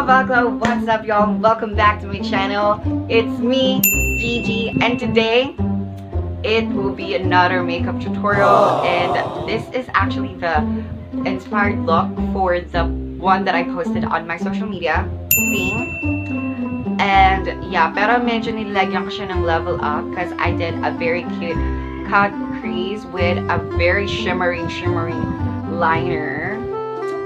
mga Vakla, what's up y'all? Welcome back to my channel. It's me, Gigi, and today it will be another makeup tutorial, and this is actually the inspired look for the one that I posted on my social media thing. And yeah, pero medyo nilagyan ko siya ng level up because I did a very cute cut crease with a very shimmering liner.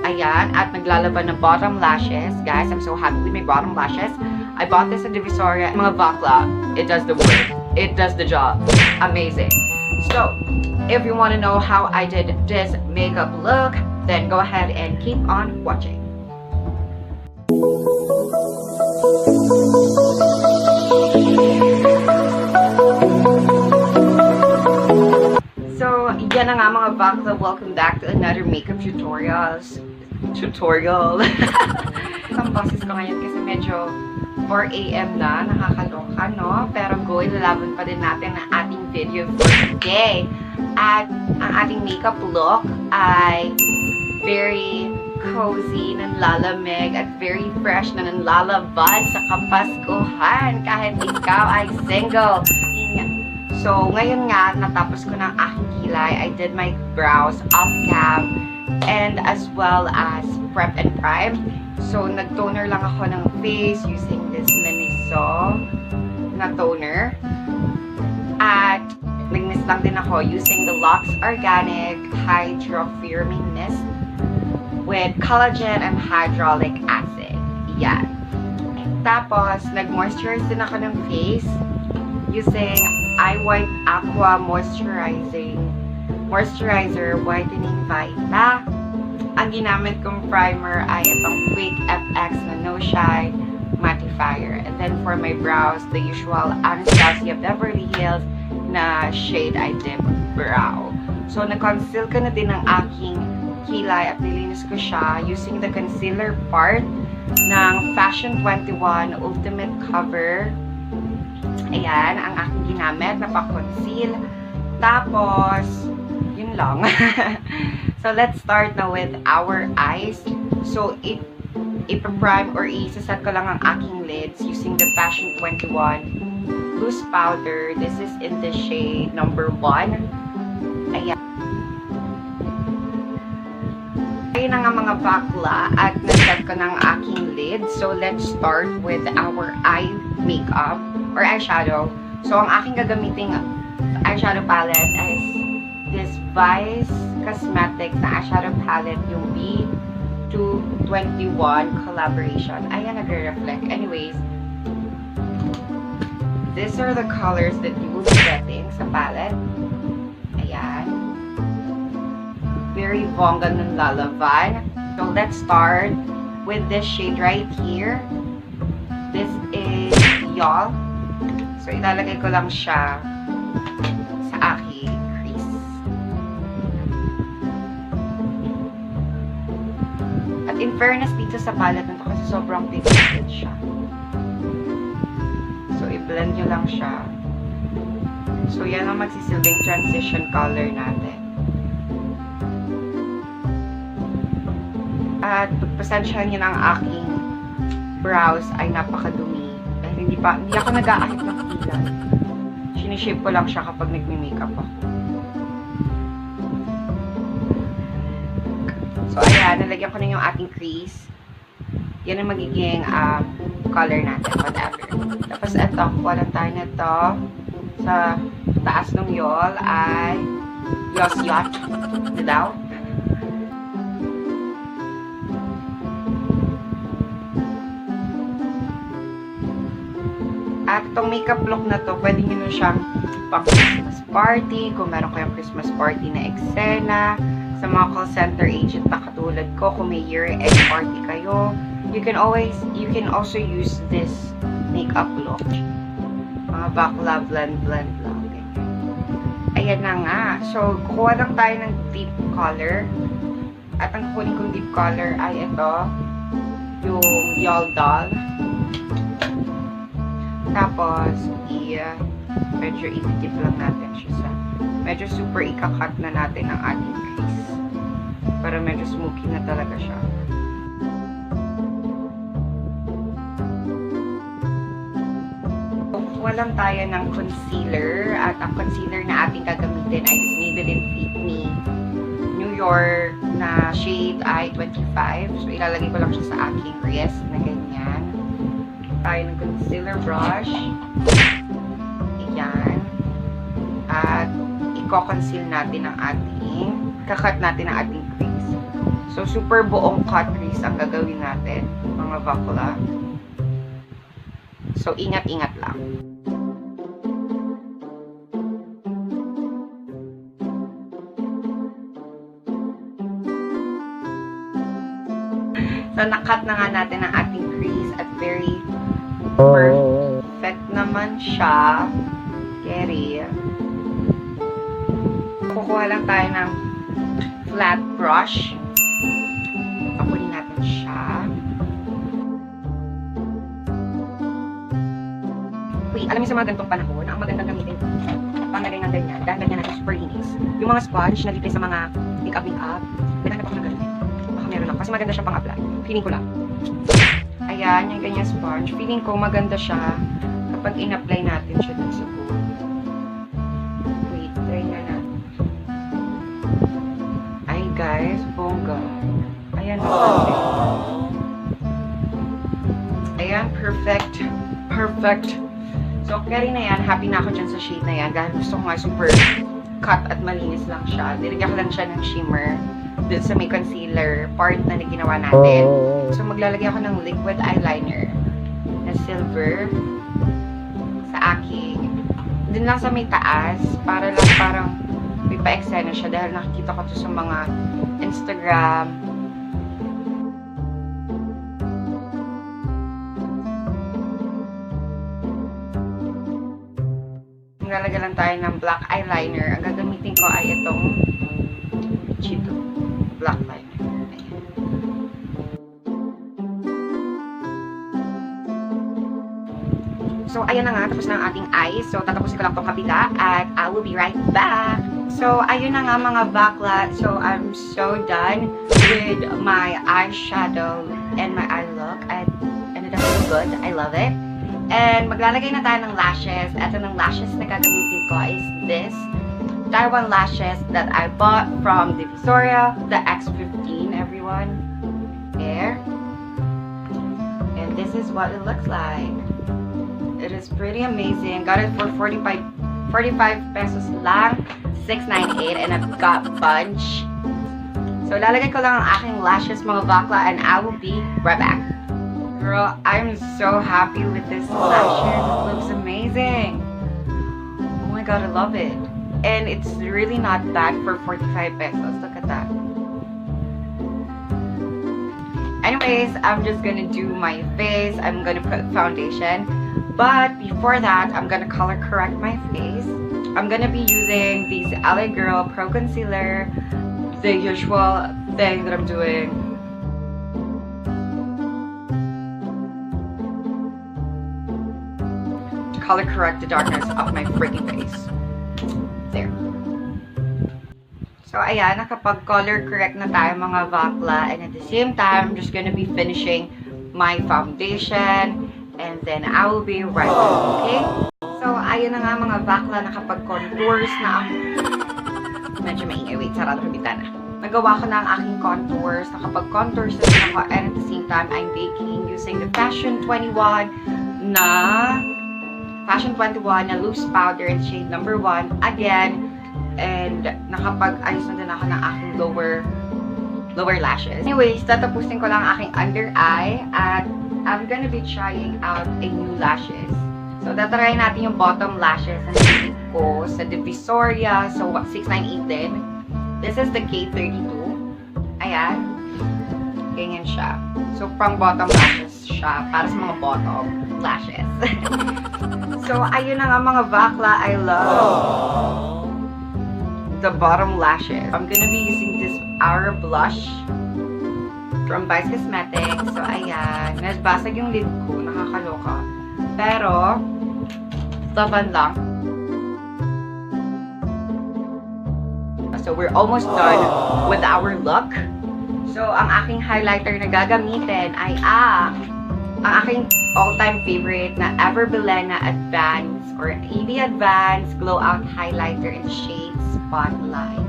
Ayan, at naglalaban ng bottom lashes. Guys, I'm so happy with my bottom lashes. I bought this at Divisoria. Mga Vakla, it does the work. It does the job. Amazing. So, if you want to know how I did this makeup look, then go ahead and keep on watching. So, yan na nga mga Vakla. Welcome back to another makeup tutorial. Ang boses ko ngayon kasi medyo 4 AM na, nakakaloka, no? Pero go, ilalaban pa din natin ang ating video for today. At ang ating makeup look ay very cozy, nanlalamig, at very fresh na nanlalavan sa kapaskuhan kahit ikaw ay single. So, ngayon nga, natapos ko ng aking kilay. I did my brows off-cam and as well as prep and prime. So, nag-toner lang ako ng face using this Miniso na toner. At nagmist lang din ako using the Lux Organic Hydro Firming Mist with collagen and hyaluronic acid. Yan. Tapos, nag-moisturize din ako ng face using Eye White Aqua Moisturizer Whitening Vakla. Ang ginamit kong primer ay itong Quick FX na No Shine Mattifier. And then for my brows, the usual Anastasia Beverly Hills na shade I Dip Brow. So, na-conceal ko na din ang aking kilay at nilinis ko siya using the concealer part ng Fashion 21 Ultimate Cover. Ayan, ang aking ginamit na pa-conceal. Tapos, yun lang. So, let's start now with our eyes. So, ipa-prime or isa-set ko lang ang aking lids using the Fashion 21 Loose Powder. This is in the shade number 1. Ayan. Ayun na nga mga Vakla at naset ko ng aking lids. So, let's start with our eye makeup or eyeshadow. So, ang aking gagamiting eyeshadow palette is this Vice Cosmetics na eyeshadow palette, yung B221 collaboration. Ayan, nagre-reflect. Anyways, these are the colors that you will be getting sa palette. Ayan. Very bongga ng lalavan. So, let's start with this shade right here. This is Y'all. So, ilalagay ko lang siya sa aking crease. At in fairness dito sa palette nito kasi sobrang pigmented siya. So, i-blend nyo lang siya. So, yan ang magsisilbing transition color natin. At pasensyahan nyo na ang aking brows ay napakadumi. Dahil hindi ako nag-aahit ng kilay. Sinishape ko lang siya kapag nagme-makeup ako. So, ayan. Nalagyan ko na yung ating crease. Yan ang magiging color natin. Whatever. Tapos, ito. Kuha lang tayo na ito. Sa taas ng yol ay Yos-Yot. Daw. At itong makeup look na to, pwede nyo na siyang pang Christmas party, kung meron kayong Christmas party na eksena, sa mga call center agent na katulad ko, kung may year-end party kayo, you can also use this makeup look. Mga Vakla blend lang. Ayan na nga. So, kukuha lang tayo ng deep color. At ang kukunin kong deep color ay ito, yung Y'all Doll. Tapos, medyo i-dip lang natin siya sa, medyo super ikakat na natin ang ating crease. Para medyo smoky na talaga siya. kukuha lang tayo ng concealer. At ang concealer na ating gagamitin ay this Maybelline Fit Me New York na shade ay 25. So, ilalagay ko lang siya sa aking wrist na ganyan. Tayo ng concealer brush. Ayan. At i-conceal natin ang kakat natin ang ating crease. So, super buong cut crease ang gagawin natin, mga Vakla. So, ingat-ingat lang. So, nakat na nga natin ang ating crease at very perfect naman siya. Scary. Kukuha lang tayo ng flat brush. Pakunin natin siya. Wait, alam niyo sa mga ganitong panahon, ang magandang gamitin panglagay ng ganyan. Dahil ganyan natin super linis. Yung mga sponge na libre sa mga makeup. Maganda pa ng ganyan. Baka meron lang. Kasi maganda siya pang-apply. Feeling ko lang. Ayan, yung ganyan sponge. Feeling ko maganda siya kapag in-apply natin siya dun sa buhok. Wait, try na natin. Ay guys, bongga. Ayan, ayan, perfect. Perfect. So, carry na yan. Happy na ako dyan sa shade na yan. Dahil gusto ko nga super cut at malinis lang siya. Nilagyan ko lang siya ng shimmer dun sa may concealer part na ginawa natin. So, maglalagay ako ng liquid eyeliner na silver sa aking. Dun lang sa may taas. Para lang parang may pa-eksena siya. Dahil nakikita ko to sa mga Instagram. Maglalagay lang tayo ng black eyeliner. Ang gagamitin ko ay itong Chito black liner. Ayan. So, ayan na nga. Tapos na ang ating eyes. So, tatapusin ko lang itong kabila at I will be right back. So, ayun na nga mga Vakla. So, I'm so done with my eyeshadow and my eye look. And ended up so good. I love it. And maglalagay na tayo ng lashes. Ito ng lashes na gagamitin ko is this Taiwan lashes that I bought from the Victoria, the X15, everyone. There. And this is what it looks like. It is pretty amazing. Got it for 45 pesos lang. 698 and I've got bunch. So, lalagay ko lang ang aking lashes mga Vakla and I will be right back. Girl, I'm so happy with this lashes. It looks amazing. Oh my god, I love it. And it's really not bad for 45 pesos. Look at that. Anyways, I'm just gonna do my face. I'm gonna put foundation. But before that, I'm gonna color correct my face. I'm gonna be using these LA Girl Pro Concealer. The usual thing that I'm doing. To color correct the darkness of my freaking face. There. So, ayan, nakapag-color correct na tayo mga Vakla. And at the same time, I'm just gonna be finishing my foundation. And then, I will be right back, okay? So, ayun na nga mga Vakla, nakapag-contours na ako. Medyo maingay. Wait, sarado ko bitana. Nagawa ko na ang aking contours. Nakapag-contours na ako. And at the same time, I'm baking using the Fashion 21 na loose powder in shade number 1 again. And nakapag-ayos na din ako ng aking lower lashes. Anyways, tatapusin ko lang aking under eye at I'm gonna be trying out a new lashes. So, tatry natin yung bottom lashes na nilip ko sa Divisoria. So, 698 din. This is the K32. Ayan. Ganyan siya. So, pang bottom lashes siya. Para sa mga bottom lashes. So, ayun na nga mga Vakla. I love the bottom lashes. I'm gonna be using this Aura blush from Vice Cosmetics. So, ayan. Nasbasag yung lid ko. Nakakaloka. Pero, taban lang. So, we're almost done with our look. So, ang aking highlighter na gagamitin ay ang aking all-time favorite na Ever Belena Advanced or EB Advanced Glow Out Highlighter in the shade Spotlight.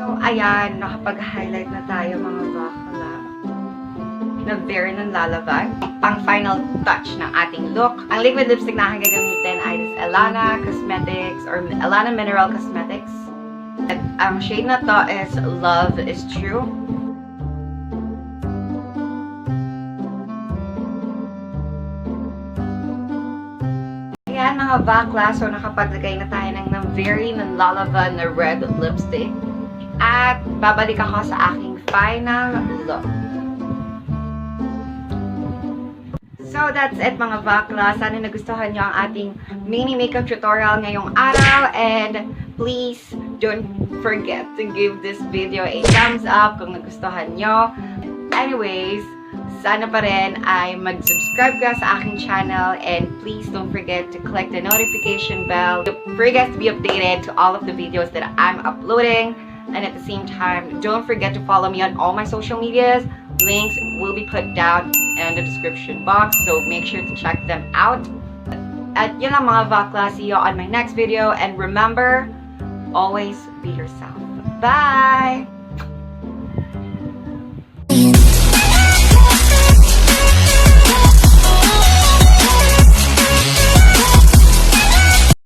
So, ayan, nakapag-highlight na tayo mga bakla. Na very nanlalavan. Pang final touch ng ating look. Ang liquid lipstick na aking gagamitin ay this Eyeliner Cosmetics or Eyeliner Mineral Cosmetics. At ang shade na to is Love is True. Ayan mga bakla, so nakapaglagay na tayo ng very nanlalavan na red lipstick. At babalik ako sa aking final look. So that's it mga bakla. Sana nagustuhan nyo ang ating mini makeup tutorial ngayong araw. And please don't forget to give this video a thumbs up kung nagustuhan nyo. Anyways, sana pa rin ay mag-subscribe ka sa aking channel. And please don't forget to click the notification bell for you guys to be updated to all of the videos that I'm uploading. And at the same time, don't forget to follow me on all my social medias. Links will be put down in the description box, so make sure to check them out. At yun lang mga bakla, see you on my next video, and remember, always be yourself. Bye!